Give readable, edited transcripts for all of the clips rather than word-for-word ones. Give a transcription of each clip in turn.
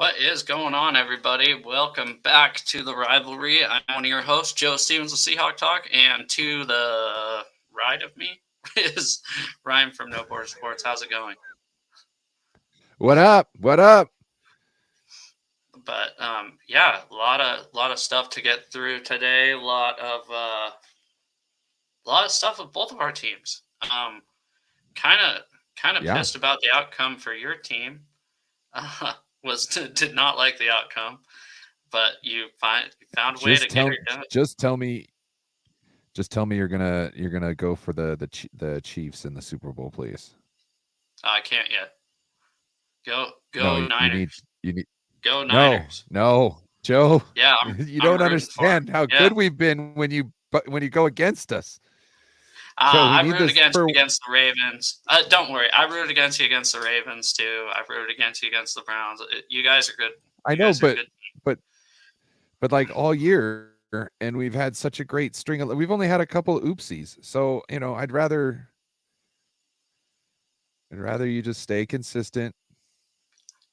What is going on, everybody? Welcome back to the Rivalry. I'm one of your hosts, Joe Stevens of Seahawk Talk, and to the right of me is Ryan from No Border Sports. How's it going? What up? What up? But yeah, a lot of stuff to get through today. A lot of stuff with both of our teams. Kind of Yeah. pissed about the outcome for your team. Did not like the outcome, but you found a way to get it done. Just tell me you're gonna go for the Chiefs in the Super Bowl, please. I can't yet. No, Go Niners. you need Go Niners. no, Joe. Yeah, You I'm don't rooting for 'em. understand how Yeah. good we've been when you go against us. Joe, we I need rooted this for. against the Ravens. Don't worry, I rooted against you against the Ravens too. I rooted against you against the Browns. You guys are good. I You know, guys are good. but like all year, and we've had such a great string of. We've only had a couple of oopsies, so I'd rather you just stay consistent.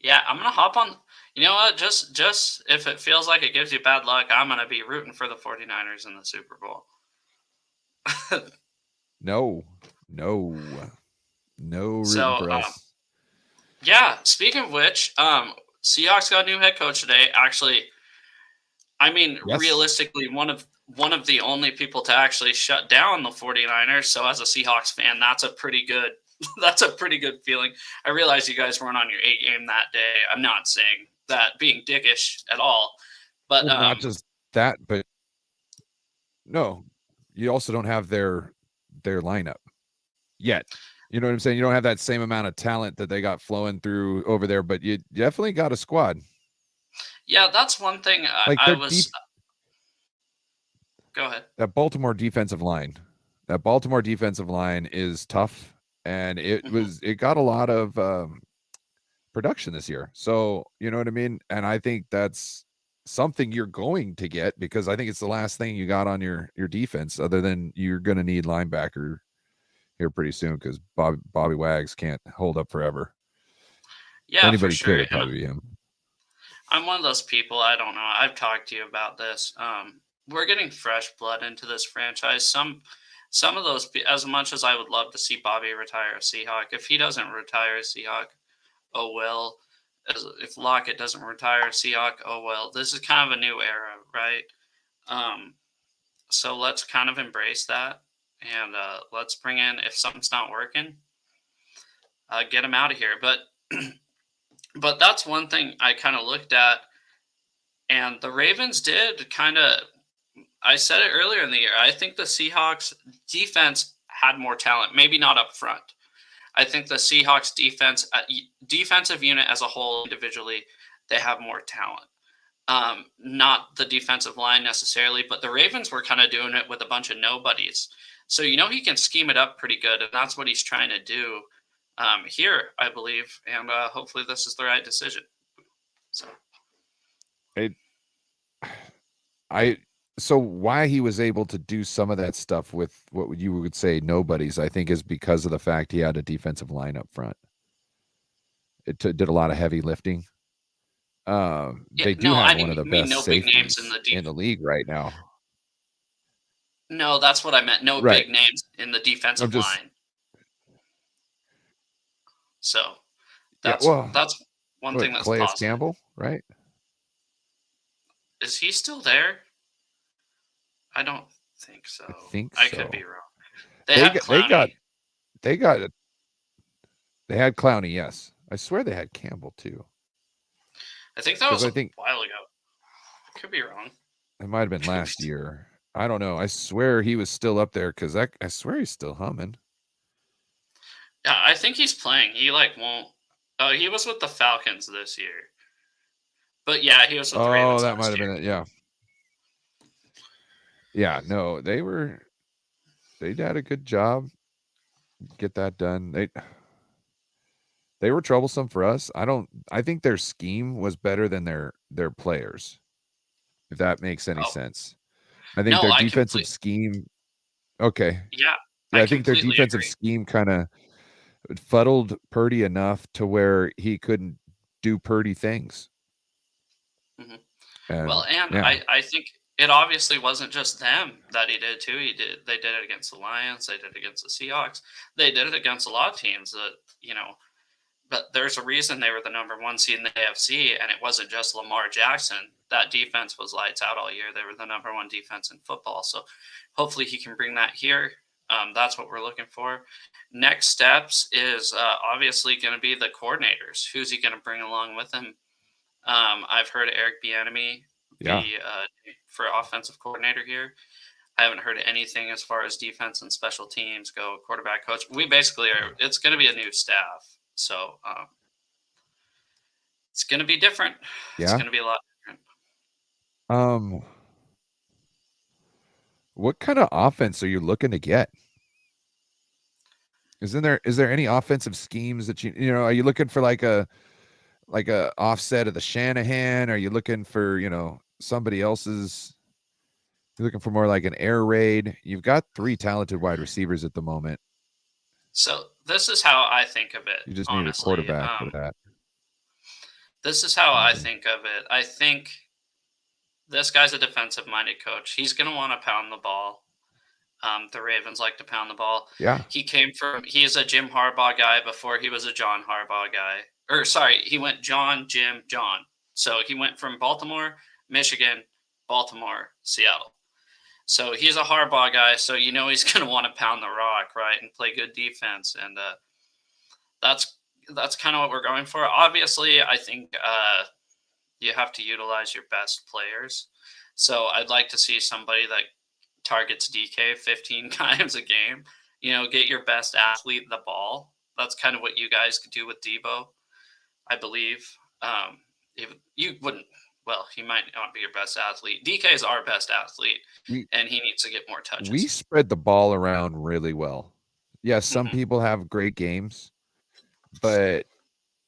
Yeah, I'm gonna hop on. You know what? Just if it feels like it gives you bad luck, I'm gonna be rooting for the 49ers in the Super Bowl. No rooting for us. Yeah, speaking of which, Seahawks got a new head coach today. Actually, I mean, Yes. realistically, one of the only people to actually shut down the 49ers. So as a Seahawks fan, that's a pretty good feeling. I realize you guys weren't on your A game that day. I'm not saying that being dickish at all, but Well, not just that, but no, you also don't have their lineup yet. You know what I'm saying? You don't have that same amount of talent that they got flowing through over there, but you definitely got a squad. yeah, that's one thing Like I their was. Go ahead. that Baltimore defensive line is tough, and it got a lot of production this year. So you know what I mean? And I think that's something you're going to get, because I think it's the last thing you got on your defense, other than you're going to need linebacker here pretty soon, because Bobby Wags can't hold up forever. Yeah, Anybody for sure. could, it'd probably be him. I'm one of those people. I don't know. I've talked to you about this. We're getting fresh blood into this franchise. Some of those, as much as I would love to see Bobby retire a Seahawk, if he doesn't retire a Seahawk, oh well. If Lockett doesn't retire a Seahawk, oh well. This is kind of a new era, right? So let's kind of embrace that, and let's bring in, if something's not working, get him out of here. But that's one thing I kind of looked at, and the Ravens did kind of. I said it earlier in the year. I think the Seahawks defense had more talent, maybe not up front. I think the Seahawks defensive unit as a whole, individually, they have more talent. Not the defensive line necessarily, but the Ravens were kind of doing it with a bunch of nobodies. So he can scheme it up pretty good, and that's what he's trying to do here, I believe. And hopefully this is the right decision. So. So why he was able to do some of that stuff with what you would say nobodies, I think, is because of the fact he had a defensive line up front. It did a lot of heavy lifting. They do have one of the best safeties in the league right now. No, that's what I meant. No big names in the defensive line. So that's one thing that's Calais positive. Campbell, right? Is he still there? I don't think so. I could be wrong. They had Clowney, yes. I swear they had Campbell too. I think that was a while ago. I could be wrong. It might have been last year. I don't know. I swear he was still up there, because I swear he's still humming. Yeah, I think he's playing. He won't. Oh, he was with the Falcons this year. But yeah, he was with the Ravens. Oh, that might have been it. Yeah. Yeah, no, they did a good job. Get that done. They were troublesome for us. I think their scheme was better than their players, if that makes any sense. I think their defensive scheme. Okay. Yeah. I think their defensive scheme kind of fuddled Purdy enough to where he couldn't do Purdy things. Mhm. And Well, and yeah, I think it obviously wasn't just them that he did too. They did it against the Lions. They did it against the Seahawks. They did it against a lot of teams that, but there's a reason they were the number one seed in the AFC, and it wasn't just Lamar Jackson. That defense was lights out all year. They were the number one defense in football. So hopefully he can bring that here. That's what we're looking for. Next steps is obviously going to be the coordinators. Who's he going to bring along with him? I've heard Eric Bieniemy yeah. be for offensive coordinator here. I haven't heard anything as far as defense and special teams go. Quarterback coach. We basically are. It's going to be a new staff, so it's going to be different. It's Yeah. going to be a lot different. What kind of offense are you looking to get? Is there any offensive schemes that are you looking for like a offset of the Shanahan? Are you looking for, somebody else's? You're looking for more like an air raid. You've got 3 talented wide receivers at the moment. So this is how I think of it. You just need a Honestly, quarterback for that. this is how I think of it. I think this guy's a defensive-minded coach. He's going to want to pound the ball. The Ravens like to pound the ball. Yeah. He is a Jim Harbaugh guy before he was a John Harbaugh guy. Or sorry, he went John, Jim, John. So he went from Baltimore, Michigan, Baltimore, Seattle. So he's a Harbaugh guy. So he's going to want to pound the rock, right, and play good defense. And that's kind of what we're going for. Obviously, I think you have to utilize your best players. So I'd like to see somebody that targets DK 15 times a game. Get your best athlete the ball. That's kind of what you guys could do with Debo, I believe. If you wouldn't, well, he might not be your best athlete. DK is our best athlete, and he needs to get more touches. We spread the ball around really well. Yes, some people have great games, but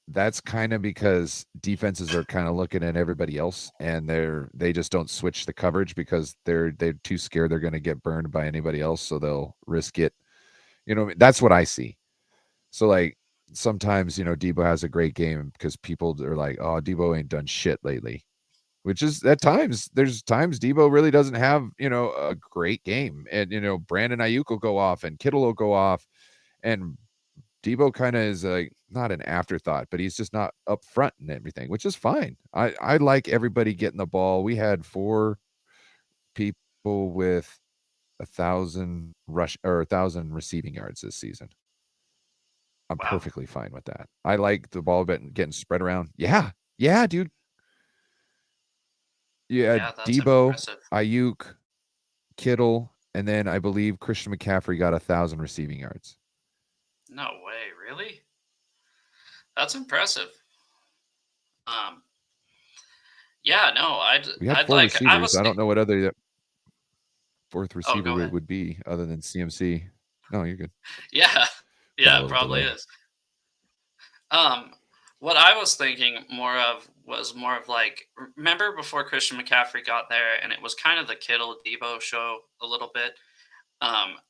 that's kind of because defenses are kind of looking at everybody else, and they just don't switch the coverage because they're too scared they're going to get burned by anybody else, so they'll risk it. That's what I see. So like sometimes Debo has a great game because people are like, oh, Debo ain't done shit lately, which is at times there's times Debo really doesn't have a great game, and Brandon Ayuk will go off and Kittle will go off, and Debo kind of is like not an afterthought, but he's just not up front and everything, which is fine. I like everybody getting the ball. We had 4 people with 1,000 rush or 1,000 receiving yards this season. I'm perfectly fine with that. I like the ball getting spread around. Yeah, dude. Yeah, Debo, Ayuk, Kittle, and then I believe Christian McCaffrey got 1,000 receiving yards. No way, really? That's impressive. Yeah, no, We had 4 receivers. I don't know what other 4th receiver would be other than CMC. No, you're good. Yeah, it probably is. What I was thinking was more of like, remember before Christian McCaffrey got there, and it was kind of the Kittle Debo show a little bit.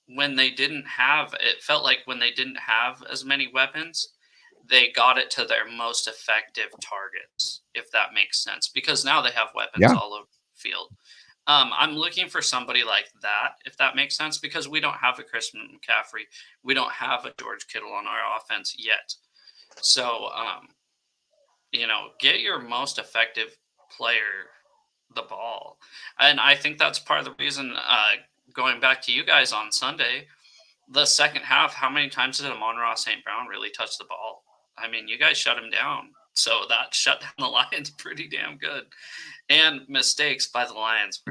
When they didn't have, it felt like when they didn't have as many weapons, they got it to their most effective targets, if that makes sense, because now they have weapons all over the field. I'm looking for somebody like that, if that makes sense, because we don't have a Christian McCaffrey. We don't have a George Kittle on our offense yet. So, get your most effective player the ball. And I think that's part of the reason, going back to you guys on Sunday, the second half, how many times did Amon-Ra St. Brown really touch the ball? I mean, you guys shut him down. So that shut down the Lions pretty damn good. And mistakes by the Lions.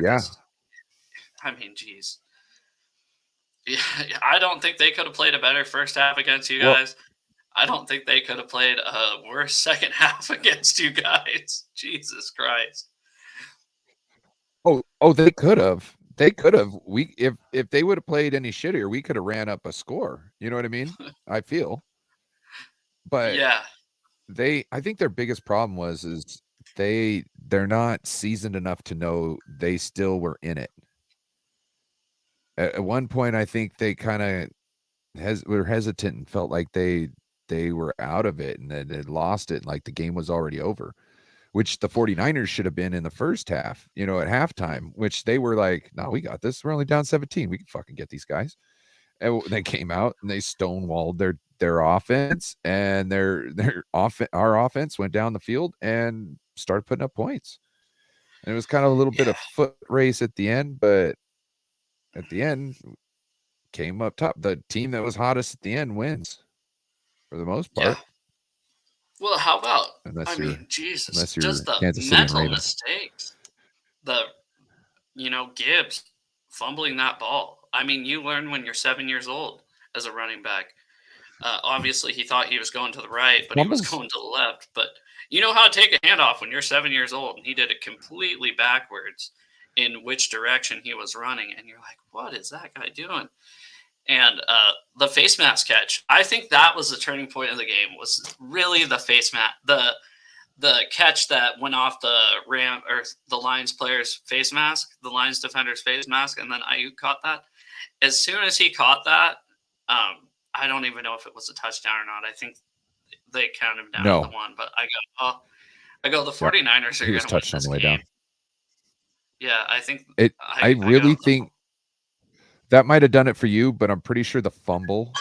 I mean, geez. Yeah, I don't think they could have played a better first half against you guys. I don't think they could have played a worse second half against you guys. Jesus Christ. Oh, they could have. They could have. If they would have played any shittier, we could have ran up a score. You know what I mean? I feel. But yeah, I think their biggest problem is they're not seasoned enough to know they still were in it. At one point, I think they kind of were hesitant and felt like they were out of it and then they lost it, and like the game was already over. which the 49ers should have been in the first half, at halftime, which they were like, no, we got this. We're only down 17. We can fucking get these guys. And they came out and they stonewalled their offense, and our offense went down the field and started putting up points. And it was kind of a little bit of foot race at the end, but at the end came up top. The team that was hottest at the end wins for the most part. Yeah. Well, how about, Jesus, just the mental mistakes. Gibbs fumbling that ball. I mean, you learn when you're 7 years old as a running back. Obviously, he thought he was going to the right, but he was going to the left. But you know how to take a handoff when you're 7 years old, and he did it completely backwards in which direction he was running. And you're like, what is that guy doing? And the face mask catch, I think that was the turning point of the game, was really the face mask, the catch that went off the Lions player's face mask, the Lions defender's face mask, and then Ayuk caught that. As soon as he caught that, I don't even know if it was a touchdown or not. I think they counted him down to the one, but I go, the 49ers are going to win this game. Down. Yeah, I think I really think that might have done it for you, but I'm pretty sure the fumble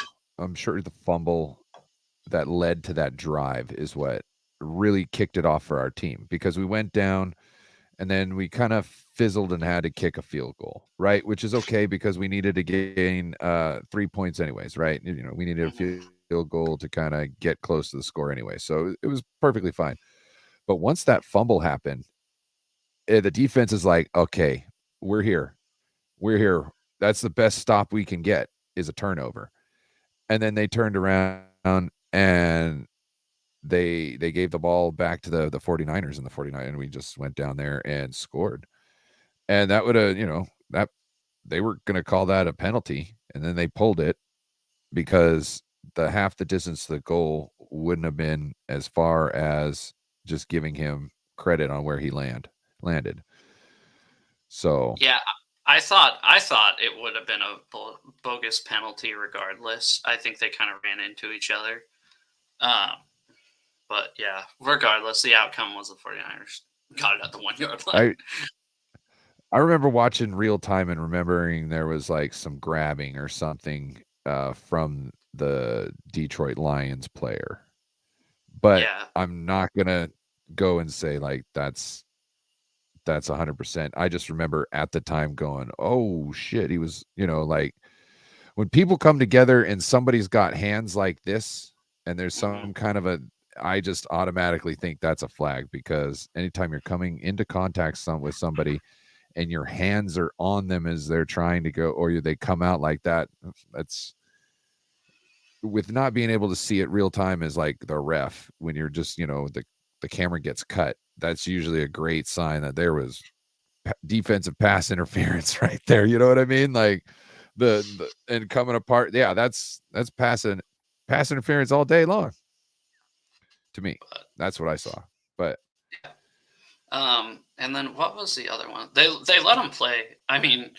that led to that drive is what really kicked it off for our team, because we went down and then we kind of fizzled and had to kick a field goal, right? Which is okay because we needed to gain 3 points anyways, right? We needed a field goal to kind of get close to the score anyway. So it was perfectly fine. But once that fumble happened, the defense is like, okay, we're here. That's the best stop we can get, is a turnover. And then they turned around and they gave the ball back to the 49ers, and the 49ers, and we just went down there and scored. And that would have, that they were going to call that a penalty, and then they pulled it because the half the distance to the goal wouldn't have been as far as just giving him credit on where he landed. So yeah, I thought it would have been a bogus penalty regardless. I think they kind of ran into each other. But yeah, regardless, the outcome was the 49ers got it at the 1 yard line. I remember watching real time and remembering there was like some grabbing or something from the Detroit Lions player. But I'm not going to go and say like that's 100%. I just remember at the time going, oh shit, he was, like when people come together and somebody's got hands like this and there's some kind of I just automatically think that's a flag, because anytime you're coming into contact with somebody and your hands are on them as they're trying to go, or they come out like that, that's, with not being able to see it real time as like the ref, when you're just, the camera gets cut, that's usually a great sign that there was defensive pass interference right there. You know what I mean? Like the and coming apart. Yeah, that's pass interference all day long. To me, that's what I saw. But and then what was the other one? They let them play. I mean,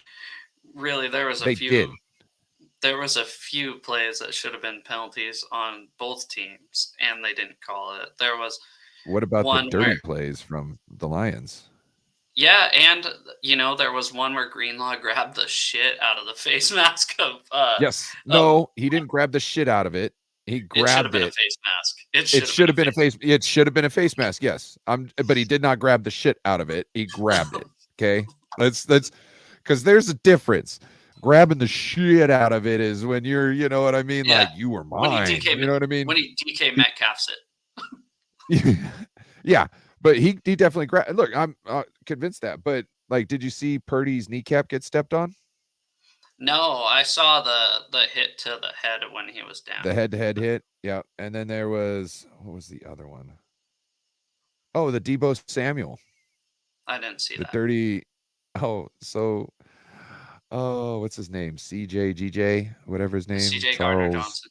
really, there was a few plays that should have been penalties on both teams, and they didn't call it. There was. What about the dirty plays from the Lions? Yeah, and there was one where Greenlaw grabbed the shit out of the face mask of. Yes. No, he didn't grab the shit out of it. He grabbed it. Should have been a face mask. It should have been a face. It should have been a face mask. Yes. But he did not grab the shit out of it. He grabbed it. Okay. Let's because there's a difference. Grabbing the shit out of it is when you're, you know what I mean? Yeah. Like, you were mine. You know what I mean? When he DK Metcalfs it. Yeah. But he definitely grabbed. Look, I'm convinced that. But like, did you see Purdy's kneecap get stepped on? No, I saw the hit to the head when he was down. The head-to-head hit, yeah. And then there was, what was the other one? Oh, the Deebo Samuel. I didn't see that. The what's his name? CJ, whatever his name. CJ Gardner-Johnson.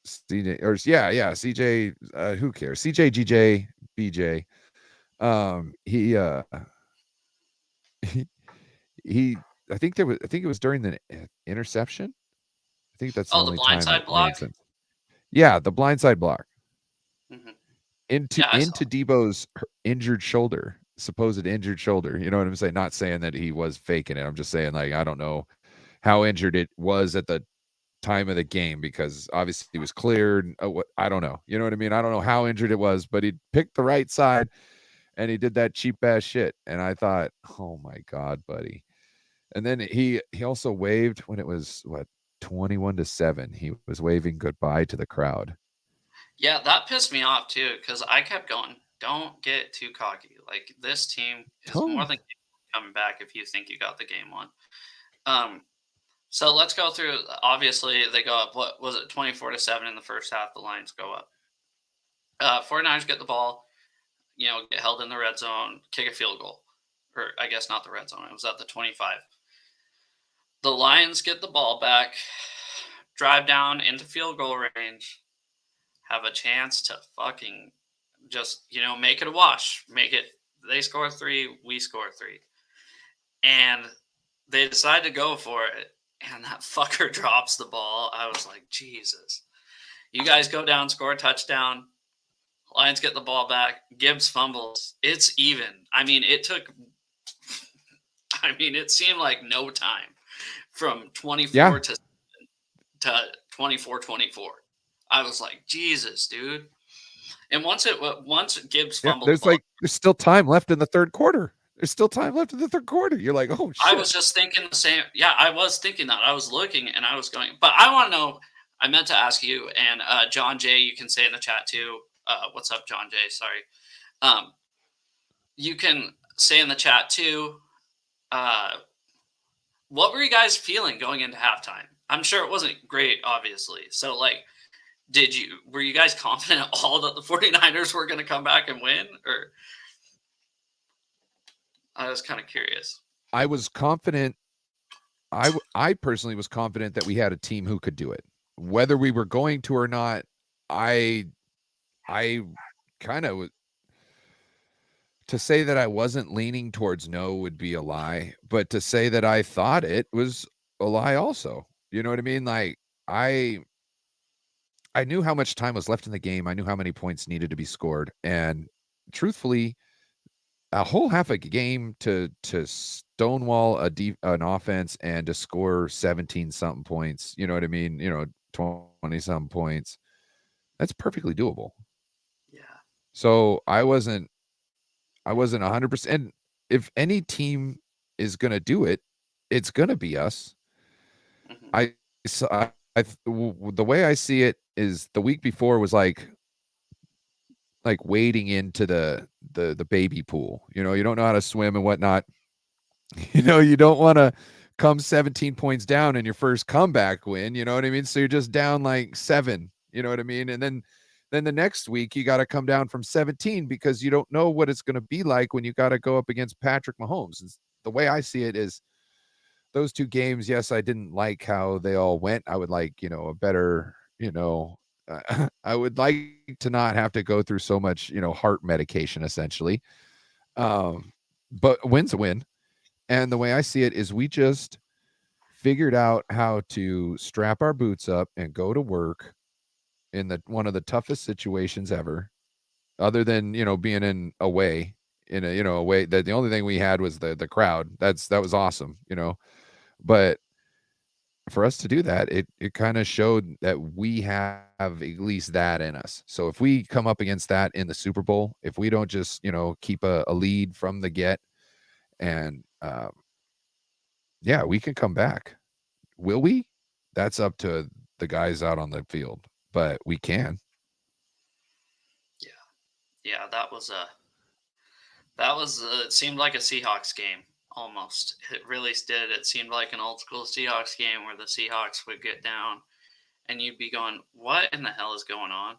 CJ, or CJ. Who cares? CJ, GJ, BJ. He. I think it was during the interception. I think that's the only blindside block. Yeah, the blindside block. Mm-hmm. into Yeah, I saw. Debo's injured shoulder, supposed injured shoulder. You know what I'm saying? Not saying that he was faking it. I'm just saying, like, I don't know how injured it was at the time of the game, because obviously he was cleared. What, I don't know. You know what I mean? I don't know how injured it was, but he picked the right side and he did that cheap ass shit. And I thought, oh my God, buddy. And then he also waved when it was what, 21-7. He was waving goodbye to the crowd. Yeah, that pissed me off too, because I kept going, don't get too cocky. Like, this team is more Oh, than coming back if you think you got the game won. So let's go through. Obviously, they go up. What was it, 24-7 in the first half? The Lions go up. 49ers get the ball, get held in the red zone, kick a field goal. Or I guess not the red zone. It was at the 25. The Lions get the ball back, drive down into field goal range, have a chance to fucking just, make it a wash. They score 3, we score 3. And they decide to go for it, and that fucker drops the ball. I was like, Jesus. You guys go down, score a touchdown. Lions get the ball back. Gibbs fumbles. It's even. It seemed like no time from 24 to 24-24. I was like, Jesus, dude. And once Gibbs fumbled, there's still time left in the third quarter. There's still time left in the third quarter. You're like, oh shit. I was just thinking the same. Yeah, I was thinking that. I was looking and I was going, but I want to know. I meant to ask you and John Jay. You can say in the chat too. What's up, John Jay? Sorry. You can say in the chat too. What were you guys feeling going into halftime? I'm sure it wasn't great, obviously. So, like, were you guys confident at all that the 49ers were going to come back and win? Or I was kind of curious. I was confident. I personally was confident that we had a team who could do it. Whether we were going to or not, I kind of, to say that I wasn't leaning towards no would be a lie, but to say that I thought it was a lie also. You know what I mean? Like, I knew how much time was left in the game. I knew how many points needed to be scored. And truthfully, a whole half a game to stonewall an offense and to score 17 something points, you know what I mean? 20 something points. That's perfectly doable. Yeah. So I wasn't 100%. If any team is going to do it, it's going to be us. Mm-hmm. The way I see it is the week before was like wading into the baby pool. You don't know how to swim and whatnot. You don't want to come 17 points down in your first comeback win. You know what I mean? So you're just down like 7. You know what I mean? And then the next week you got to come down from 17 because you don't know what it's going to be like when you got to go up against Patrick Mahomes. And the way I see it is those 2 games, yes, I didn't like how they all went. I would like, a better, I would like to not have to go through so much, heart medication essentially. But win's a win. And the way I see it is we just figured out how to strap our boots up and go to work in one of the toughest situations ever, other than, being in a way that the only thing we had was the crowd. That was awesome, but for us to do that, it kind of showed that we have at least that in us. So if we come up against that in the Super Bowl, if we don't just, keep a lead from the get, and yeah, we can come back. Will we? That's up to the guys out on the field, but we can. Yeah, that was it seemed like a Seahawks game almost. It really did. It seemed like an old school Seahawks game where the Seahawks would get down and you'd be going, what in the hell is going on?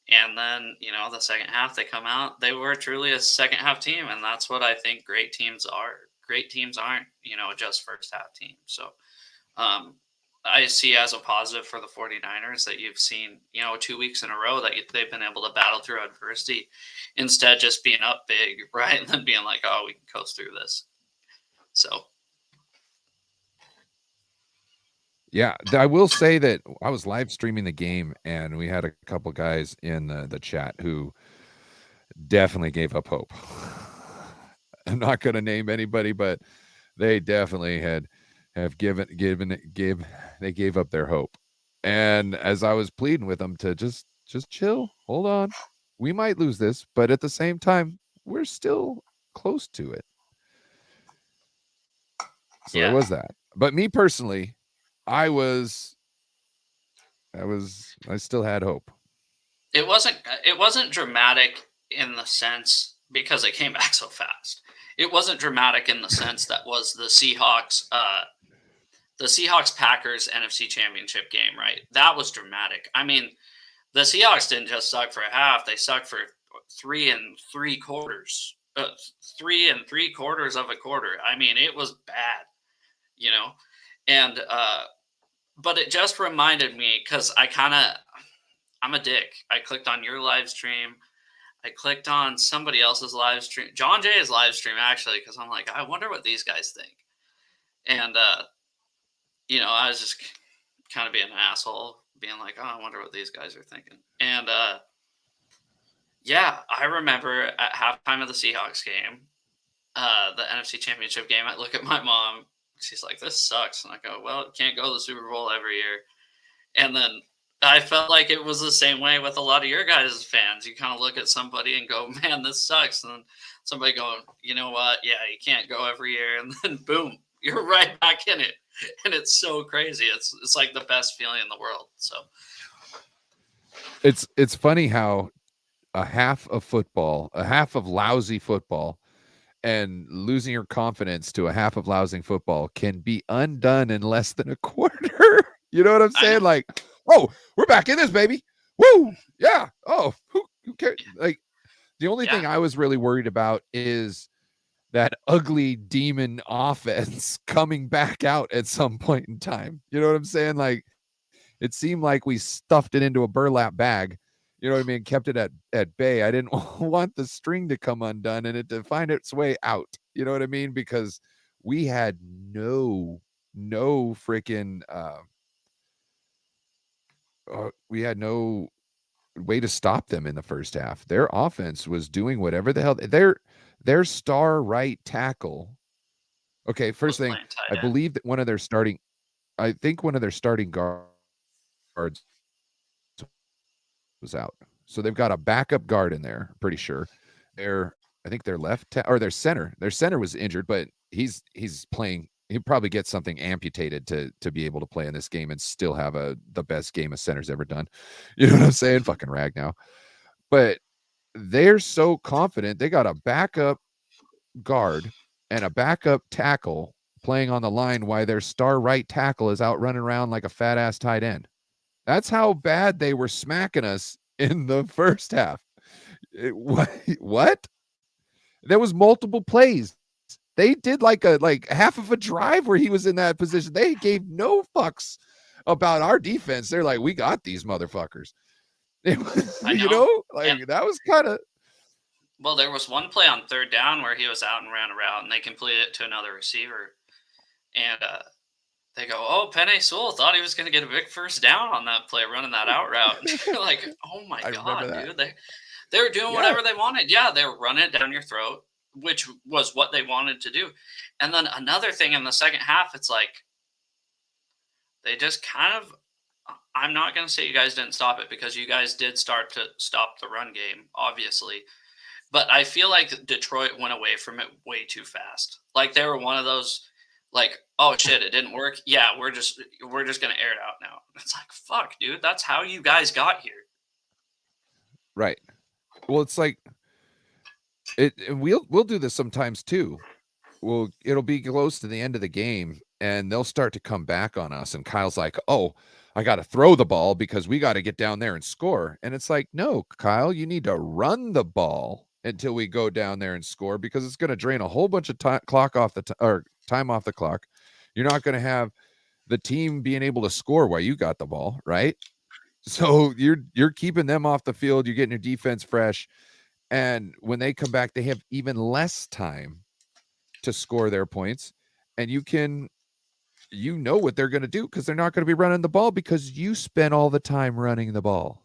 And then, the second half they come out, they were truly a second half team. And that's what I think great teams are. Great teams aren't, just first half teams. So I see as a positive for the 49ers that you've seen, 2 weeks in a row that they've been able to battle through adversity instead just being up big, right? And then being like, oh, we can coast through this. So. Yeah, I will say that I was live streaming the game and we had a couple guys in the chat who definitely gave up hope. I'm not going to name anybody, but they definitely have they gave up their hope. And as I was pleading with them to just chill, hold on, we might lose this, but at the same time, we're still close to it. So there was that. But me personally, I still had hope. It wasn't dramatic in the sense because it came back so fast. It wasn't dramatic in the sense that was the Seahawks Packers NFC Championship game, right? That was dramatic. I mean, the Seahawks didn't just suck for a half; they sucked for 3 3/4. 3 3/4 of a quarter. I mean, it was bad, you know. And but it just reminded me because I'm a dick. I clicked on your live stream. I clicked on somebody else's live stream, John Jay's live stream, actually, because I'm like, I wonder what these guys think. And, I was just kind of being an asshole, being like, oh, I wonder what these guys are thinking. And, I remember at halftime of the Seahawks game, the NFC Championship game, I look at my mom. She's like, this sucks. And I go, well, it can't go to the Super Bowl every year. And then I felt like it was the same way with a lot of your guys' fans. You kind of look at somebody and go, man, this sucks. And then somebody going, you know what? Yeah, you can't go every year. And then boom, you're right back in it. And it's so crazy. It's like the best feeling in the world. So it's funny how a half of lousy football and losing your confidence to a half of lousy football can be undone in less than a quarter. You know what I'm saying? Like, oh, we're back in this, baby. Woo! Yeah. Oh, who cares? Like, the only thing I was really worried about is that ugly demon offense coming back out at some point in time. You know what I'm saying? Like, it seemed like we stuffed it into a burlap bag. You know what I mean? Kept it at bay. I didn't want the string to come undone and it to find its way out. You know what I mean? Because we had no freaking we had no way to stop them in the first half. Their offense was doing whatever the hell their star right tackle. Okay, first thing, I believe that one of their starting guards was out. So they've got a backup guard in there, pretty sure. I think their their center was injured, but he's playing. He'll probably get something amputated to be able to play in this game and still have the best game a center's ever done. You know what I'm saying? Fucking rag now. But they're so confident. They got a backup guard and a backup tackle playing on the line while their star right tackle is out running around like a fat ass tight end. That's how bad they were smacking us in the first half. What? There was multiple plays. They did like half of a drive where he was in that position. They gave no fucks about our defense. They're like, we got these motherfuckers. It was, that was kind of. Well, there was one play on third down where he was out and ran a route, and they completed it to another receiver. And they go, oh, Penei Sewell thought he was going to get a big first down on that play, running that out route. You're like, oh my God, dude. They were doing whatever they wanted. Yeah, they were running it down your throat, which was what they wanted to do. And then another thing in the second half, it's like they just kind of, I'm not going to say you guys didn't stop it because you guys did start to stop the run game, obviously. But I feel like Detroit went away from it way too fast. Like they were one of those, like, oh shit, it didn't work. Yeah, we're just gonna air it out now. It's like, fuck, dude, that's how you guys got here. Right. Well, it's like we'll do this sometimes too. Well, it'll be close to the end of the game, and they'll start to come back on us. And Kyle's like, "Oh, I got to throw the ball because we got to get down there and score." And it's like, no, Kyle, you need to run the ball until we go down there and score because it's going to drain a whole bunch of time off the clock. You're not going to have the team being able to score while you got the ball, right? So you're keeping them off the field. You're getting your defense fresh, and when they come back, they have even less time to score their points, and you know what they're going to do because they're not going to be running the ball because you spent all the time running the ball.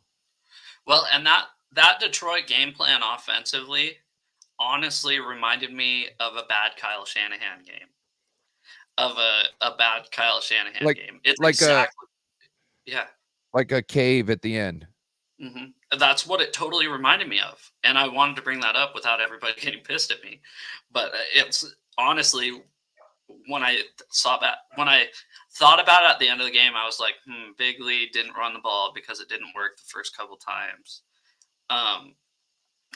Well, and that Detroit game plan offensively honestly reminded me of a bad Kyle Shanahan game. Of a bad Kyle Shanahan like game. It's like a exactly yeah. like a cave at the end. That's what it totally reminded me of, and I wanted to bring that up without everybody getting pissed at me. But it's honestly when I when I thought about it at the end of the game, I was like, Bigley didn't run the ball because it didn't work the first couple times.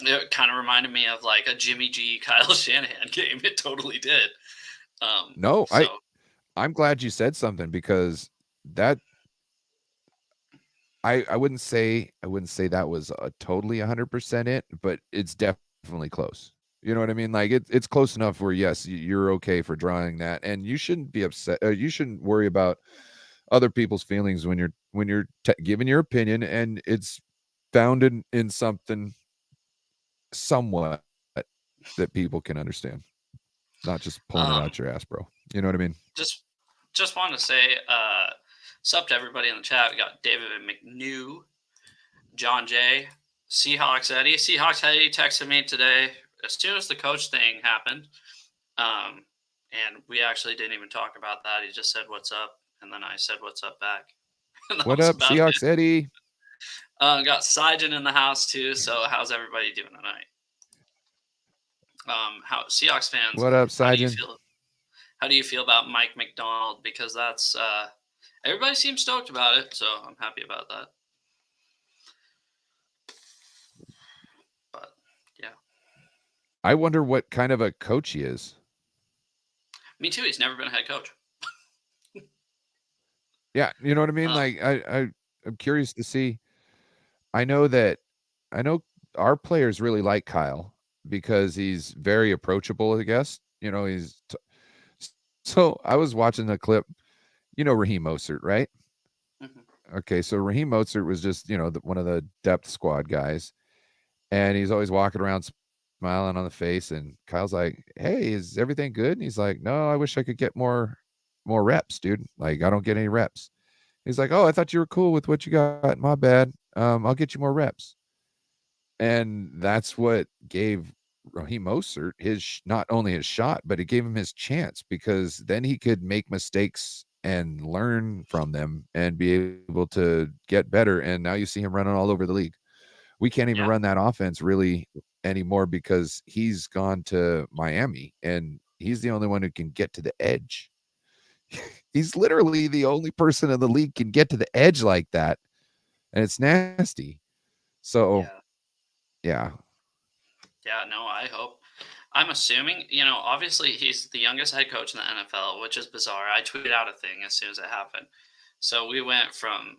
It kind of reminded me of like a Jimmy G Kyle Shanahan game. It totally did. No, So I'm glad you said something, because that I wouldn't say that was a totally 100% it, but it's definitely close. You know what I mean? Like it's close enough where yes, you're okay for drawing that, and you shouldn't be upset. You shouldn't worry about other people's feelings when you're giving your opinion, and it's founded in something somewhat that people can understand, not just pulling it out your ass, bro. You know what I mean? just wanted to say, sup to everybody in the chat. We got David McNew, John J, Seahawks Eddie. Seahawks Eddie texted me today as soon as the coach thing happened. And we actually didn't even talk about that. He just said, "What's up?" And then I said, "What's up?" back. What up, Seahawks Eddie? Got Sijin in the house too. So how's everybody doing tonight? How Seahawks fans? What up, Sijin? How do you feel about Mike Macdonald? Because that's everybody seems stoked about it, so I'm happy about that. But yeah, I wonder what kind of a coach he is. Me too. He's never been a head coach. Yeah, you know what I mean? Like I'm curious to see. I know our players really like Kyle because he's very approachable, I guess. You know, so I was watching the clip, Raheem Mostert, right? Mm-hmm. Okay, so Raheem Mostert was just, one of the depth squad guys, and he's always walking around smiling on the face, and Kyle's like, "Hey, is everything good?" And he's like, "No, I wish I could get more reps, dude. Like, I don't get any reps." He's like, "Oh, I thought you were cool with what you got. My bad. I'll get you more reps." And that's what gave Raheem Mostert not only his shot, but it gave him his chance, because then he could make mistakes and learn from them and be able to get better. And now you see him running all over the league. We can't even run that offense really anymore because he's gone to Miami, and he's the only one who can get to the edge. He's literally the only person in the league can get to the edge like that, and it's nasty. So yeah. No, I hope. I'm assuming, obviously he's the youngest head coach in the NFL, which is bizarre. I tweeted out a thing as soon as it happened. So we went from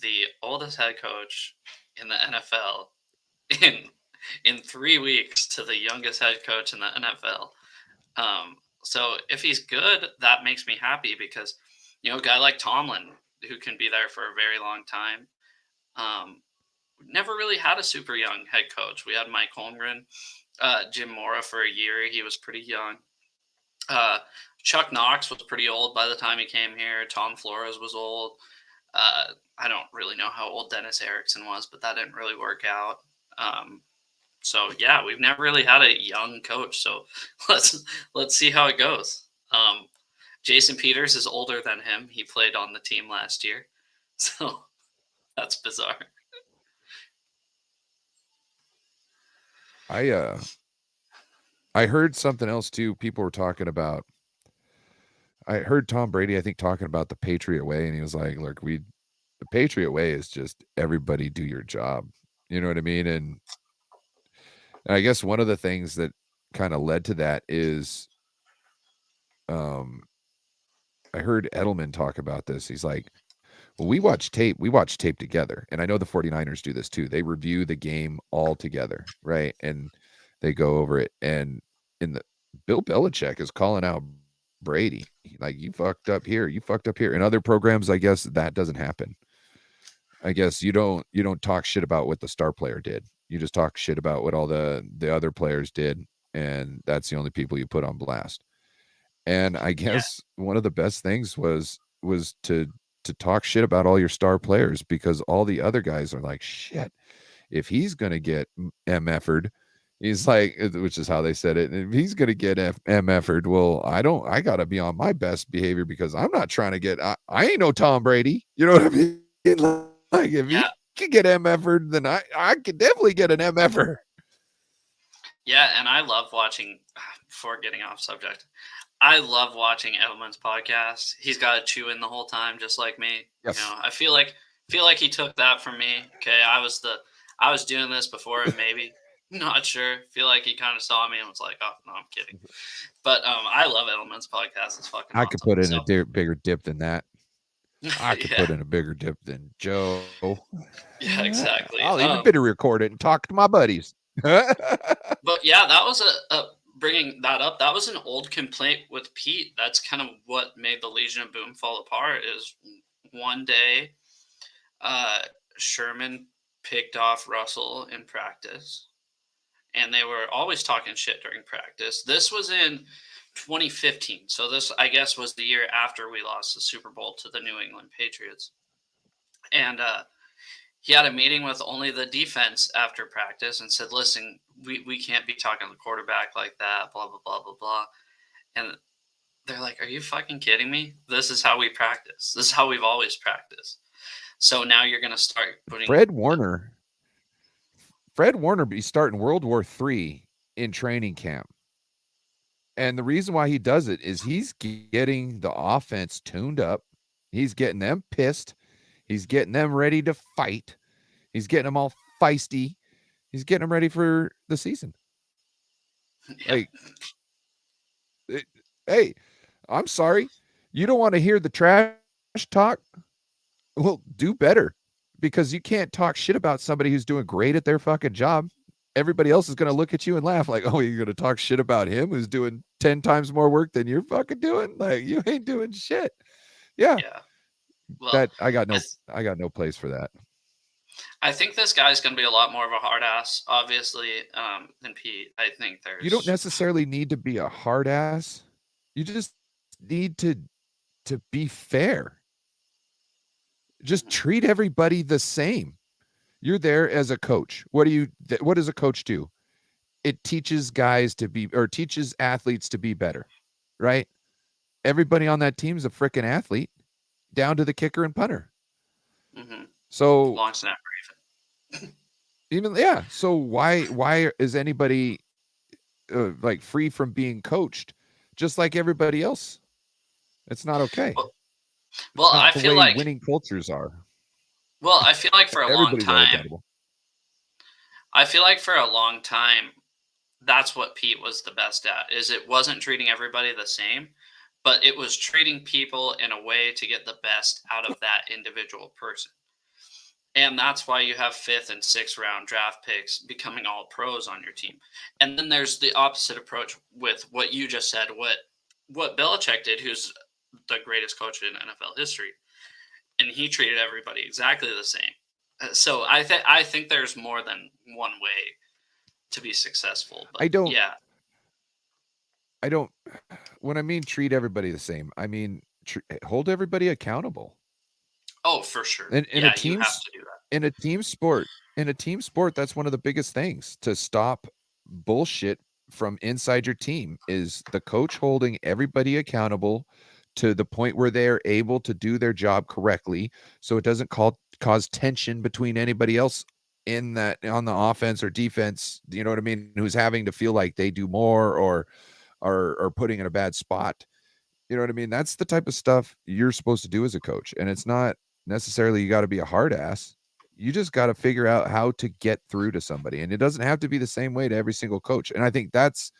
the oldest head coach in the NFL in 3 weeks to the youngest head coach in the NFL. So if he's good, that makes me happy because, a guy like Tomlin, who can be there for a very long time, never really had a super young head coach. We had Mike Holmgren, Jim Mora for a year. He was pretty young. Chuck Knox was pretty old by the time he came here. Tom Flores was old. I don't really know how old Dennis Erickson was, but that didn't really work out. So yeah, we've never really had a young coach. So let's see how it goes. Jason Peters is older than him. He played on the team last year, so that's bizarre. I heard something else too. People were talking about. I heard Tom Brady, I think, talking about the Patriot way, and he was like, "Look, the Patriot way is just everybody do your job." You know what I mean? And I guess one of the things that kind of led to that is, I heard Edelman talk about this. He's like, "Well, we watch tape together." And I know the 49ers do this too. They review the game all together, right? And they go over it. And Bill Belichick is calling out Brady, like, "You fucked up here. You fucked up here." In other programs, I guess that doesn't happen. I guess you don't talk shit about what the star player did. You just talk shit about what all the other players did, and that's the only people you put on blast. And I guess one of the best things was to talk shit about all your star players, because all the other guys are like, "Shit, if he's going to get MF'd, he's like, which is how they said it. If he's going to get MF'd, well, I got to be on my best behavior because I'm not trying to get, I ain't no Tom Brady. You know what I mean? Like if he can get MF'd, then I could definitely get an MF'er. Yeah, and I love watching, before getting off subject, I love watching Edelman's podcast. He's got to chew in the whole time, just like me. Yes. You know, I feel like he took that from me. Okay, I was doing this before him, maybe. Not sure. Feel like he kind of saw me and was like, "Oh no, I'm kidding." But I love Edelman's podcast. It's fucking. I could put in a bigger dip than that. I could put in a bigger dip than Joe. Yeah, exactly. I'll even better record it and talk to my buddies. But yeah, that was a bringing that up. That was an old complaint with Pete. That's kind of what made the Legion of Boom fall apart. Is one day, Sherman picked off Russell in practice, and they were always talking shit during practice. This was in 2015. So this, I guess, was the year after we lost the Super Bowl to the New England Patriots. And he had a meeting with only the defense after practice and said, listen, we can't be talking to the quarterback like that, blah, blah, blah, blah, blah. And they're like, are you fucking kidding me? This is how we practice. This is how we've always practiced. So now you're going to start putting Fred Warner be starting World War III in training camp. And the reason why he does it is he's getting the offense tuned up. He's getting them pissed. He's getting them ready to fight. He's getting them all feisty. He's getting them ready for the season. Yeah. Like, hey, I'm sorry. You don't want to hear the trash talk? Well, do better, because you can't talk shit about somebody who's doing great at their fucking job. Everybody else is going to look at you and laugh like, oh, you're going to talk shit about him who's doing 10 times more work than you're fucking doing? Like, you ain't doing shit. Yeah. Well, I got no place for that. I think this guy's going to be a lot more of a hard ass, obviously, than Pete. I think you don't necessarily need to be a hard ass. You just need to be fair. Just treat everybody the same. You're there as a coach. What does a coach do? It teaches guys to be, or teaches athletes to be better, right? Everybody on that team is a freaking athlete, down to the kicker and punter. Mm-hmm. So long snapper even yeah. So why is anybody like free from being coached, just like everybody else? It's not okay. Well, I feel like winning cultures are. Well, I feel like for a long time. I feel like for a long time, that's what Pete was the best at. Is it wasn't treating everybody the same, but it was treating people in a way to get the best out of that individual person. And that's why you have 5th and 6th round draft picks becoming all pros on your team. And then there's the opposite approach with what you just said, what Belichick did, who's the greatest coach in NFL history. And he treated everybody exactly the same. So I think there's more than one way to be successful. But I don't, when I mean treat everybody the same, I mean hold everybody accountable. Oh, for sure. In a team, you have to do that. In a team sport, that's one of the biggest things to stop bullshit from inside your team, is the coach holding everybody accountable to the point where they're able to do their job correctly, so it doesn't cause tension between anybody else in that, on the offense or defense, you know what I mean, who's having to feel like they do more or are putting in a bad spot. You know what I mean? That's the type of stuff you're supposed to do as a coach. And it's not necessarily you got to be a hard ass. You just got to figure out how to get through to somebody. And it doesn't have to be the same way to every single coach. And I think that's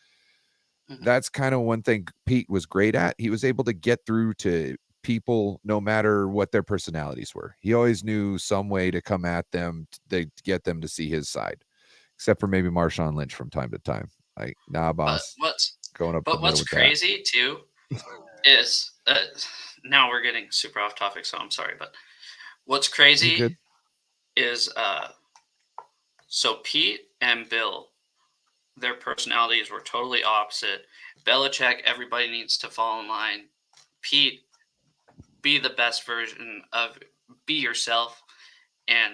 kind of one thing Pete was great at. He was able to get through to people no matter what their personalities were. He always knew some way to come at them to get them to see his side, except for maybe Marshawn Lynch from time to time. Like, nah, boss. But what's crazy too is now we're getting super off topic, so I'm sorry, but what's crazy is so Pete and Bill, their personalities were totally opposite. Belichick, everybody needs to fall in line. Pete, be the best version of, be yourself and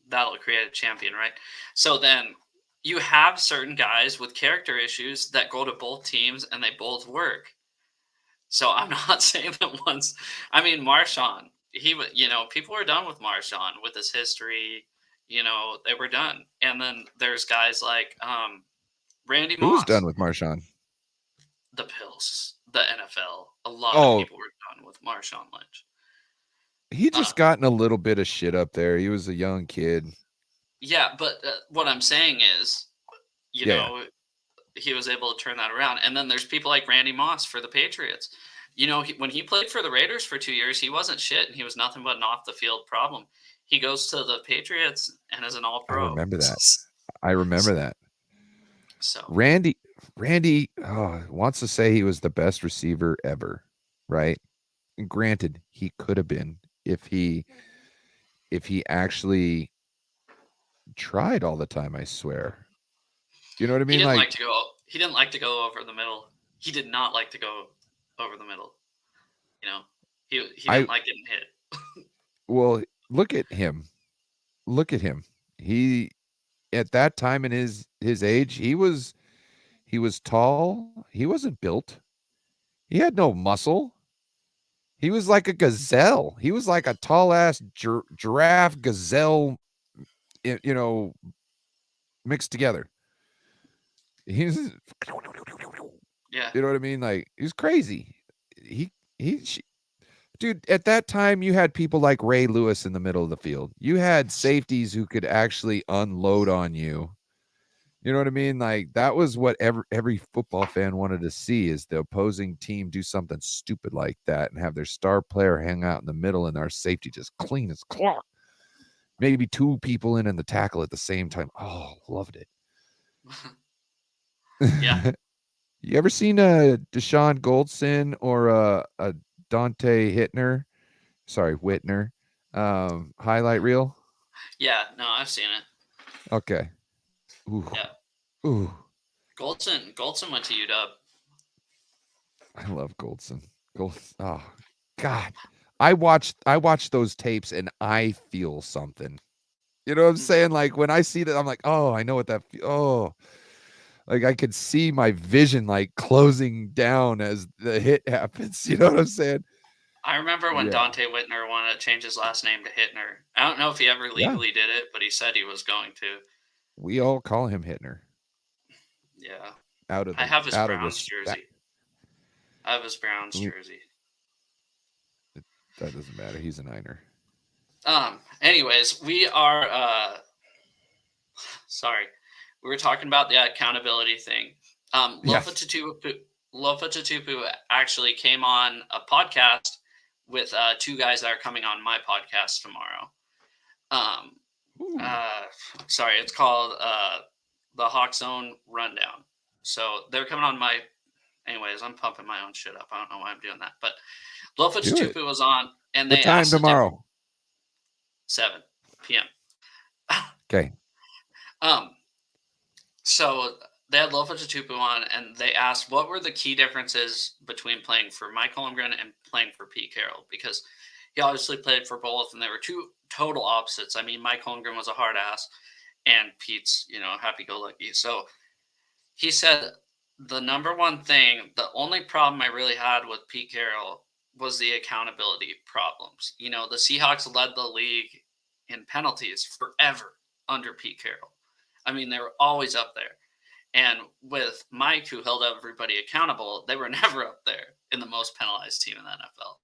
that'll create a champion, right? So then you have certain guys with character issues that go to both teams and they both work. So I'm not saying that once. I mean, Marshawn, people were done with Marshawn with his history. They were done. And then there's guys like Randy Who was Moss, done with Marshawn? the Bills, the NFL. A lot of people were done with Marshawn Lynch. He just gotten a little bit of shit up there. He was a young kid. Yeah, but what I'm saying is, he was able to turn that around. And then there's people like Randy Moss for the Patriots. When he played for the Raiders for 2 years, he wasn't shit, and he was nothing but an off-the-field problem. He goes to the Patriots and is an all-pro. I remember that. So Randy wants to say he was the best receiver ever, right? And granted, he could have been if he actually tried all the time, I swear. You know what I mean? He didn't like to go over the middle. He did not like to go over the middle. He didn't like getting hit. Well, look at him. He, at that time in his age, he was tall. He wasn't built. He had no muscle. He was like a gazelle. He was like a tall ass giraffe gazelle, mixed together. He's, Yeah. You know what I mean? Like, he's crazy. Dude, at that time, you had people like Ray Lewis in the middle of the field. You had safeties who could actually unload on you. You know what I mean? Like, that was what every football fan wanted to see, is the opposing team do something stupid like that and have their star player hang out in the middle and our safety just clean as clock. Maybe two people in the tackle at the same time. Oh, loved it. Yeah. You ever seen a Deshaun Goldson or a Dante Whitner highlight reel? Yeah, no, I've seen it. Okay. Ooh. Yeah. Ooh. Goldson went to UW. I love Goldson. Oh God. I watched those tapes and I feel something. You know what I'm saying? Like, when I see that, I'm like, oh, I know what that like, I could see my vision like closing down as the hit happens. You know what I'm saying? I remember when Dante Whitner wanted to change his last name to Hittner. I don't know if he ever legally did it, but he said he was going to. We all call him Hittner. Yeah. I have his Browns jersey. That doesn't matter. He's a Niner. Anyways, we are sorry. We were talking about the accountability thing. Lofa Tatupu actually came on a podcast with two guys that are coming on my podcast tomorrow. Sorry, it's called the Hawk Zone Rundown. So they're coming on my. Anyways, I'm pumping my own shit up. I don't know why I'm doing that, but Lofa Tatupu was on, and they asked tomorrow. 7 p.m. Okay. So they had Lofa Tatupu on, and they asked what were the key differences between playing for Mike Holmgren and playing for Pete Carroll, because he obviously played for both, and they were two total opposites. I mean, Mike Holmgren was a hard ass, and Pete's, happy-go-lucky. So he said the number one thing, the only problem I really had with Pete Carroll was the accountability problems. The Seahawks led the league in penalties forever under Pete Carroll. I mean, they were always up there. And with Mike, who held everybody accountable, they were never up there in the most penalized team in the NFL.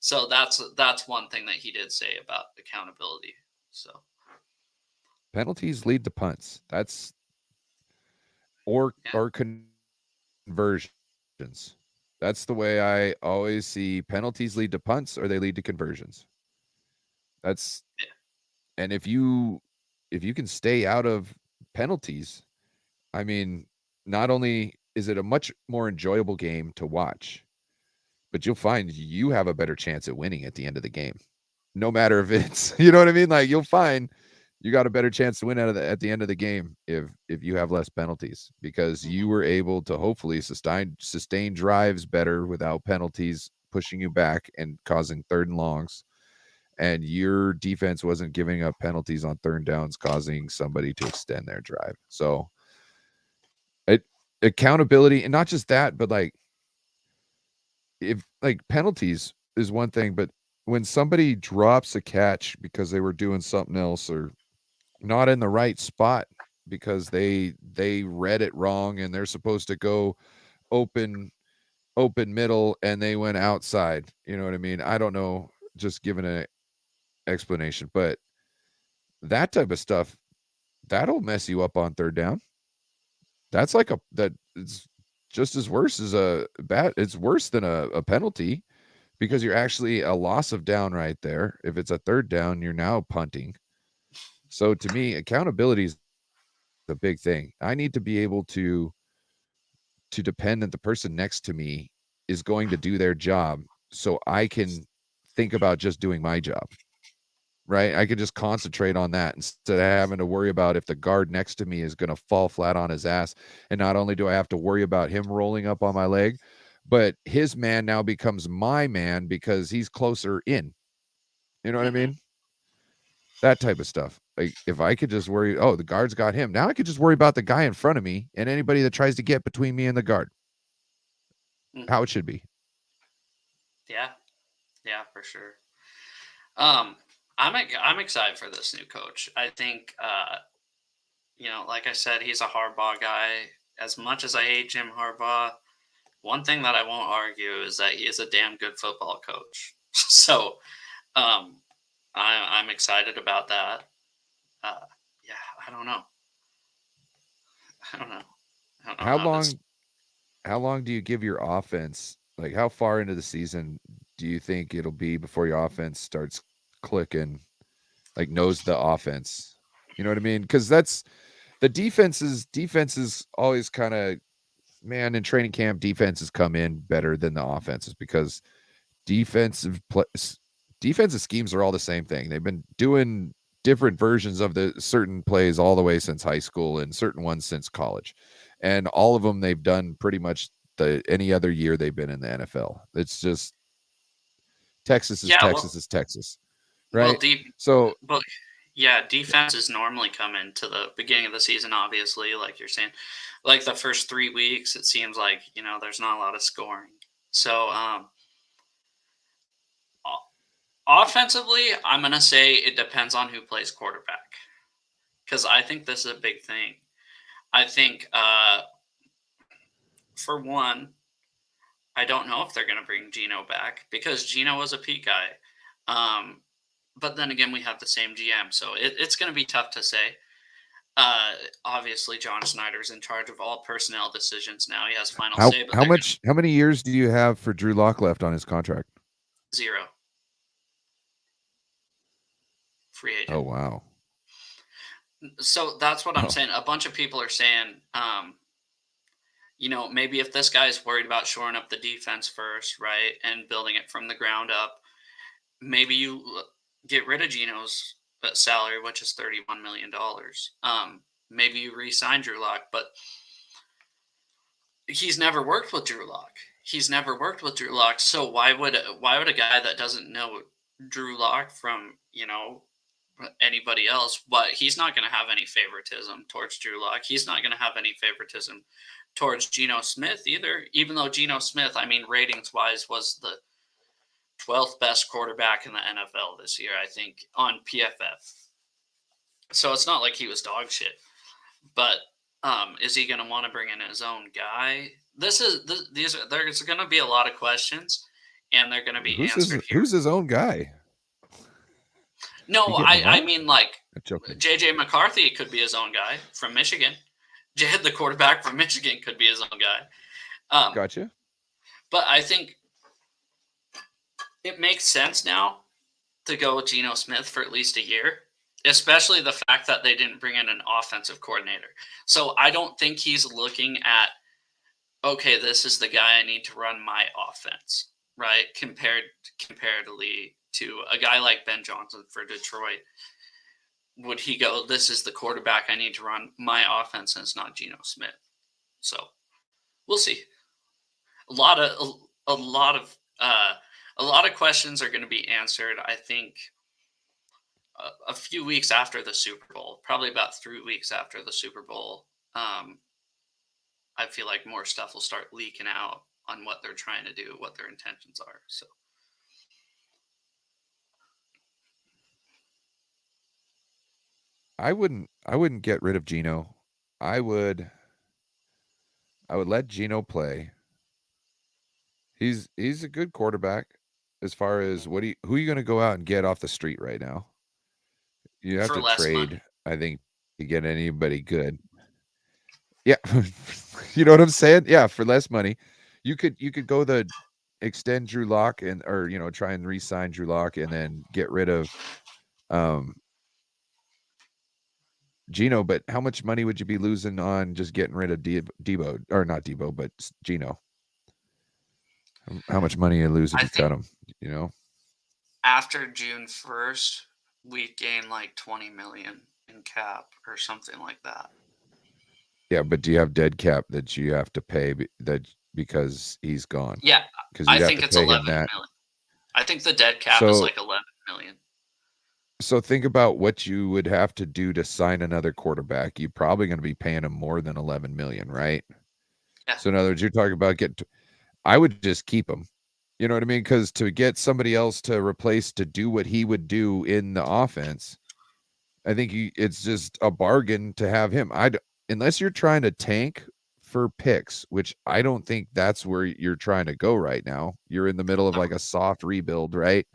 So that's one thing that he did say about accountability. So penalties lead to punts. Or conversions. That's the way I always see penalties lead to punts, or they lead to conversions. And if you can stay out of penalties, I mean, not only is it a much more enjoyable game to watch, but you'll find you have a better chance at winning at the end of the game. No matter if it's, you know what I mean? Like, you'll find you got a better chance to win at the end of the game if you have less penalties, because you were able to hopefully sustain drives better without penalties pushing you back and causing 3rd and longs. and your defense wasn't giving up penalties on third downs, causing somebody to extend their drive. So accountability, and not just that, but like, if like penalties is one thing, but when somebody drops a catch because they were doing something else or not in the right spot because they read it wrong and they're supposed to go open middle and they went outside, you know what I mean? I don't know, just giving an explanation, but that type of stuff, that'll mess you up on third down. That's like it's just as worse as a bad. It's worse than a penalty because you're actually a loss of down right there. If it's a third down, you're now punting. So to me, accountability is the big thing. I need to be able to depend that the person next to me is going to do their job so I can think about just doing my job. Right? I can just concentrate on that instead of having to worry about if the guard next to me is going to fall flat on his ass. And not only do I have to worry about him rolling up on my leg, but his man now becomes my man because he's closer in. You know what I mean? That type of stuff. Like, if I could just worry, oh, the guard's got him. Now I could just worry about the guy in front of me and anybody that tries to get between me and the guard. How it should be. Yeah, for sure. I'm excited for this new coach. I think, like I said, he's a Harbaugh guy. As much as I hate Jim Harbaugh, one thing that I won't argue is that he is a damn good football coach. So, I'm excited about that. I don't know. How long do you give your offense? Like, how far into the season do you think it'll be before your offense starts clicking, like knows the offense? You know what I mean? Because that's the defense is always kind of, man, in training camp, defenses come in better than the offenses because defensive schemes are all the same thing. They've been doing different versions of the certain plays all the way since high school and certain ones since college. And all of them they've done pretty much any other year they've been in the NFL. It's just Texas is Texas, right? Defenses normally come into the beginning of the season, obviously, like you're saying, like the first 3 weeks, it seems like, there's not a lot of scoring. So, offensively, I'm going to say it depends on who plays quarterback, because I think this is a big thing. I think, for one, I don't know if they're going to bring Geno back because Geno was a Pete guy. But then again, we have the same GM, so it's going to be tough to say. Obviously, John Snyder's in charge of all personnel decisions now. He has final say. But how many years do you have for Drew Lock left on his contract? 0. Free agent. Oh, wow. So that's what I'm saying. A bunch of people are saying, maybe if this guy's worried about shoring up the defense first, right, and building it from the ground up, maybe you get rid of Geno's salary, which is $31 million. Maybe you re-sign Drew Lock, but he's never worked with Drew Lock. So why would a guy that doesn't know Drew Lock from, anybody else, but he's not going to have any favoritism towards Drew Lock. He's not going to have any favoritism towards Geno Smith either, even though Geno Smith, ratings-wise, was the 12th best quarterback in the NFL this year, I think, on PFF. So it's not like he was dog shit. But is he going to want to bring in his own guy? There's going to be a lot of questions, and they're going to be answered here. Who's his own guy? No, I mean, like, J.J. McCarthy could be his own guy from Michigan. The quarterback from Michigan could be his own guy. Gotcha. But I think it makes sense now to go with Geno Smith for at least a year, especially the fact that they didn't bring in an offensive coordinator. So I don't think he's looking at, okay, this is the guy I need to run my offense, right? Comparatively to a guy like Ben Johnson for Detroit, would he go, this is the quarterback I need to run my offense, and it's not Geno Smith? So we'll see. A lot of questions are going to be answered. I think a few weeks after the Super Bowl, probably about 3 weeks after the Super Bowl, I feel like more stuff will start leaking out on what they're trying to do, what their intentions are. So I wouldn't get rid of Geno. I would let Geno play. He's a good quarterback as far as who are you going to go out and get off the street right now? You have for to less money. trade, I think, to get anybody good. Yeah. You know what I'm saying? Yeah, for less money. You could go the extend Drew Lock or try and re-sign Drew Lock and then get rid of um Geno, but how much money would you be losing on just getting rid of Debo, or not Debo, but Geno? How much money you lose if I you cut think him? You know? after June 1st, we gain like 20 million in cap or something like that. Yeah, but do you have dead cap that you have to pay because he's gone? Yeah, Because I you'd have think to it's pay him 11 that. million. I think the dead cap is So like 11 million. so think about what you would have to do to sign another quarterback. You're probably going to be paying him more than 11 million, right? Yeah. So in other words, you're talking about I would just keep him. You know what I mean? Because to get somebody else to replace to do what he would do in the offense, I think it's just a bargain to have him. Unless you're trying to tank for picks, which I don't think that's where you're trying to go right now. You're in the middle of The, like a soft rebuild, right?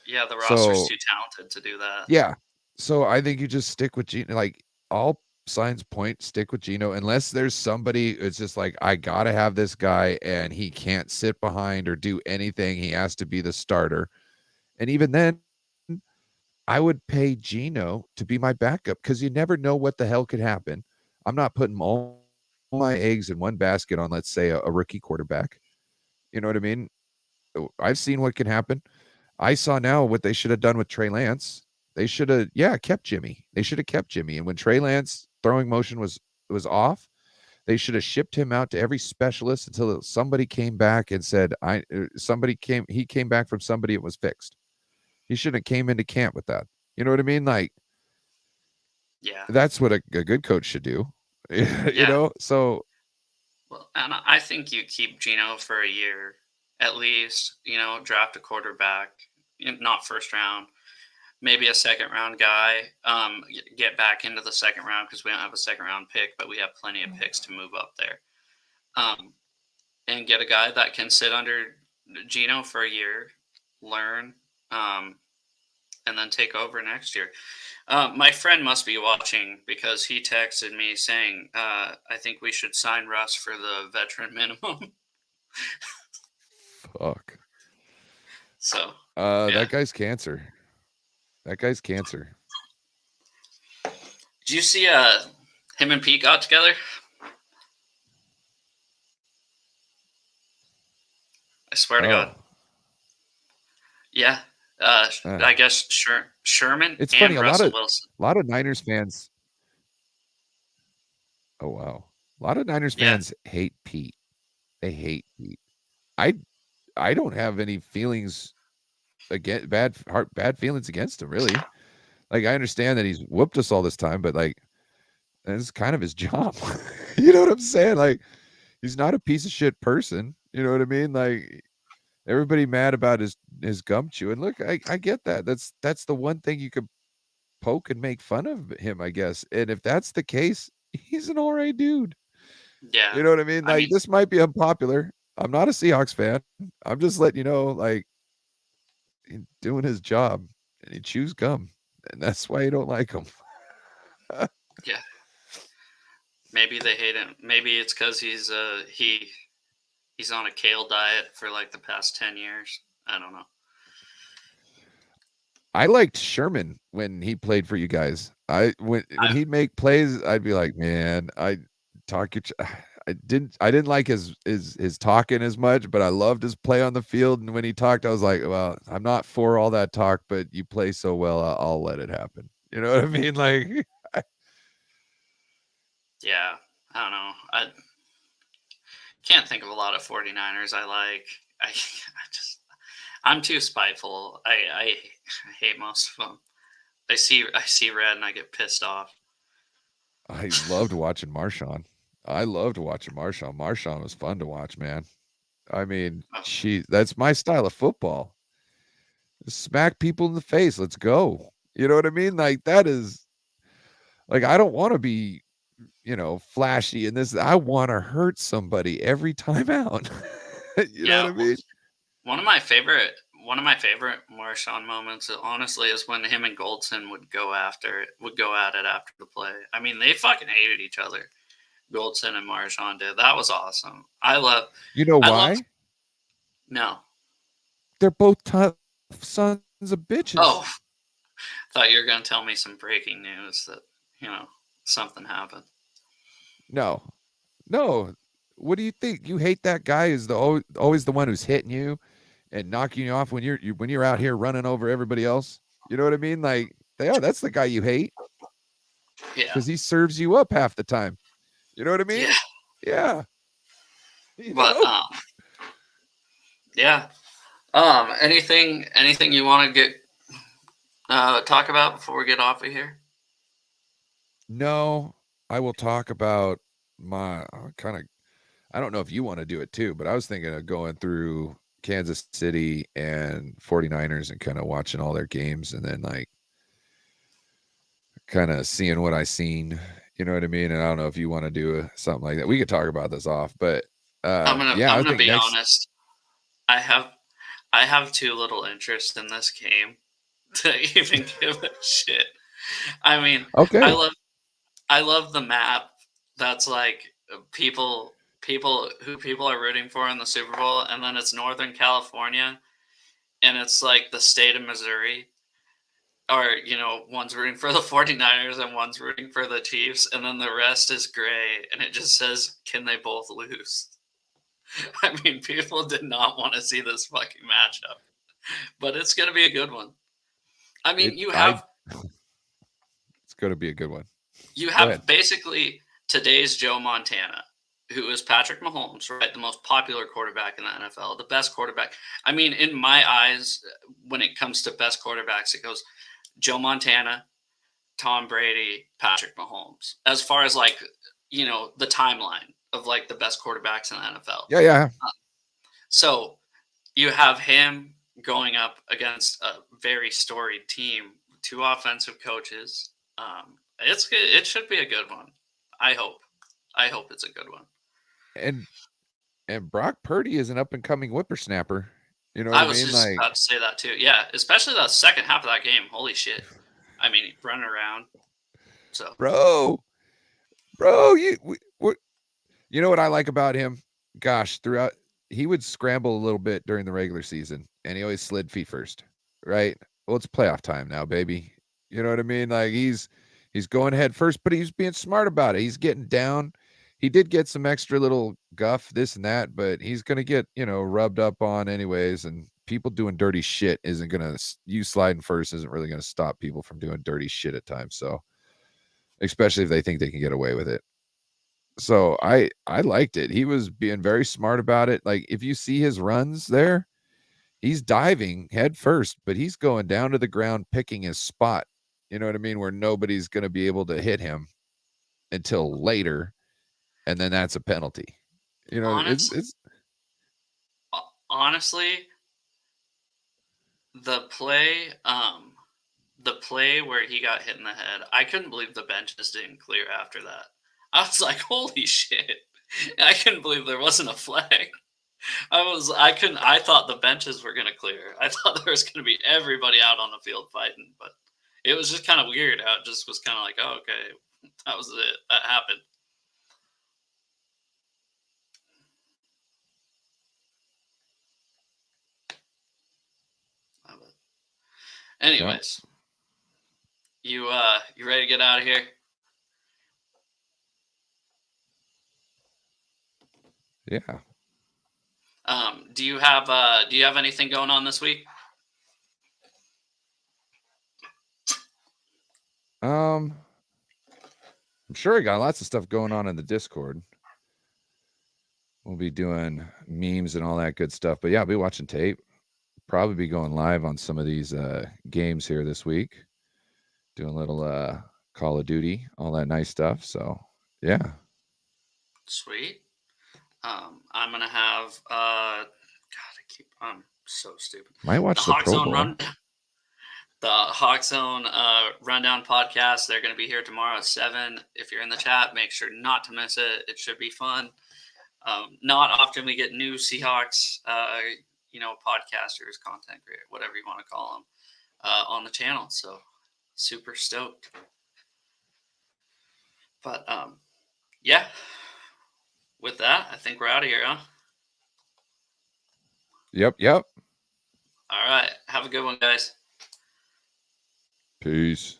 yeah, the roster's So too talented to do that. yeah. So I think you just stick with Geno. Like all signs point, stick with Geno, unless there's somebody it's just like, I gotta have this guy and he can't sit behind or do anything. He has to be the starter. And even then, I would pay Geno to be my backup because you never know what the hell could happen. I'm not putting all my eggs in one basket on, let's say, a rookie quarterback. You know what I mean? I've seen what can happen. I saw now what they should have done with Trey Lance. They should have, kept Jimmy. They should have kept Jimmy. And when Trey Lance throwing motion was off, they should have shipped him out to every specialist until somebody came back and said, he came back from somebody, it was fixed. He shouldn't have came into camp with that. You know what I mean? Like, Yeah. that's what a good coach should do. Yeah. So Well, and I think you keep Geno for a year at least, draft a quarterback, not first round, maybe a second round guy, get back into the second round because we don't have a second round pick, but we have plenty of picks to move up there. And get a guy that can sit under Geno for a year, learn, and then take over next year. My friend must be watching because he texted me saying, I think we should sign Russ for the veteran minimum. fuck. So, That guy's cancer. That guy's cancer. Did you see him and Pete got together? I swear to God. Yeah. I guess Sherman It's and funny, Russell Wilson. a lot of Niners fans. Oh wow. A lot of Niners fans hate Pete. They hate Pete. I don't have any feelings bad feelings against him, really. Like, I understand that he's whooped us all this time, but like, that's kind of his job. You know what I'm saying? Like, he's not a piece of shit person. You know what I mean? Like, everybody mad about his gum chewing. Look, I get that. That's the one thing you could poke and make fun of him, I guess. And if that's the case, he's an all right dude. Yeah. You know what I mean? I Like, mean, this might be unpopular. I'm not a Seahawks fan. I'm just letting you know, like, he's doing his job and he chews gum. And that's why you don't like him. yeah. Maybe they hate him. Maybe it's because he's on a kale diet for like the past 10 years. I don't know. I liked Sherman when he played for you guys. When he'd make plays, I'd be like, man, talk your. I didn't like his talking as much, but I loved his play on the field. And when he talked, I was like, well, I'm not for all that talk, but you play so well, I'll let it happen. You know what I mean? Like, Yeah. I don't know. I can't think of a lot of 49ers I like. I'm too spiteful. I hate most of them. I see red and I get pissed off. I loved watching Marshawn. Marshawn was fun to watch, man. I mean, that's my style of football. Smack people in the face. Let's go. You know what I mean? Like that is like I don't want to be, flashy in this. I want to hurt somebody every time out. You know what I mean? One of my favorite Marshawn moments, honestly, is when him and Goldson would go at it after the play. I mean, they fucking hated each other. Goldson and Marshawn did. That was awesome. You know why? No. They're both tough sons of bitches. Oh, thought you were gonna tell me some breaking news that something happened. No. What do you think? You hate that guy who's always the one who's hitting you and knocking you off when you're out here running over everybody else. You know what I mean? Like, that's the guy you hate. Yeah. Because he serves you up half the time. You know what I mean? Yeah. Yeah. Yeah. Anything you want to get talk about before we get off of here? No, I will talk about my I don't know if you want to do it too, but I was thinking of going through Kansas City and 49ers and kind of watching all their games and then like kind of seeing what I seen, you know what I mean? And I don't know if you want to do something like that. We could talk about this off, but I'm gonna be honest. I have too little interest in this game to even give a shit. I mean, okay. I love the map. That's like people are rooting for in the Super Bowl, and then it's Northern California, and it's like the state of Missouri, or one's rooting for the 49ers and one's rooting for the Chiefs, and then the rest is gray, and it just says, can they both lose? I mean, people did not want to see this fucking matchup, but it's going to be a good one. I mean, it's going to be a good one. You have basically today's Joe Montana, who is Patrick Mahomes, right? The most popular quarterback in the NFL, the best quarterback. I mean, in my eyes, when it comes to best quarterbacks, it goes Joe Montana, Tom Brady, Patrick Mahomes, as far as like, the timeline of like the best quarterbacks in the NFL. Yeah. So you have him going up against a very storied team, 2 offensive coaches. It should be a good one. I hope it's a good one. And Brock Purdy is an up and coming whippersnapper. You know what I mean? I was just about to say that too. Yeah, especially the second half of that game. Holy shit! I mean, running around. So, bro, you know what I like about him? Gosh, he would scramble a little bit during the regular season, and he always slid feet first. Right? Well, it's playoff time now, baby. You know what I mean? Like he's going head first, but he's being smart about it. He's getting down. He did get some extra little guff, this and that, but he's going to get, rubbed up on anyways. And people doing dirty shit isn't going to, you sliding first isn't really going to stop people from doing dirty shit at times. So, especially if they think they can get away with it. So I liked it. He was being very smart about it. Like if you see his runs there, he's diving head first, but he's going down to the ground, picking his spot. You know what I mean? Where nobody's going to be able to hit him until later. And then that's a penalty. Honestly, the play where he got hit in the head, I couldn't believe the benches didn't clear after that. I was like, holy shit. I couldn't believe there wasn't a flag. I thought the benches were going to clear. I thought there was going to be everybody out on the field fighting, but it was just kind of weird how it just was kind of like, oh, okay, that was it. That happened. Anyways, you ready to get out of here? Yeah. Do you have anything going on this week? I'm sure I got lots of stuff going on in the Discord. We'll be doing memes and all that good stuff. But yeah, I'll be watching tape. Probably be going live on some of these games here this week. doing a little Call of Duty, all that nice stuff. So yeah. Sweet. I'm gonna have God, I'm so stupid. Might watch the Hawk Pro Zone Bowl. The Hawk Zone Rundown podcast. They're gonna be here tomorrow at 7. If you're in the chat, make sure not to miss it. It should be fun. Not often we get new Seahawks, podcasters, content creator, whatever you want to call them, on the channel. So super stoked. But yeah, with that, I think we're out of here, huh? Yep. All right. Have a good one, guys. Peace.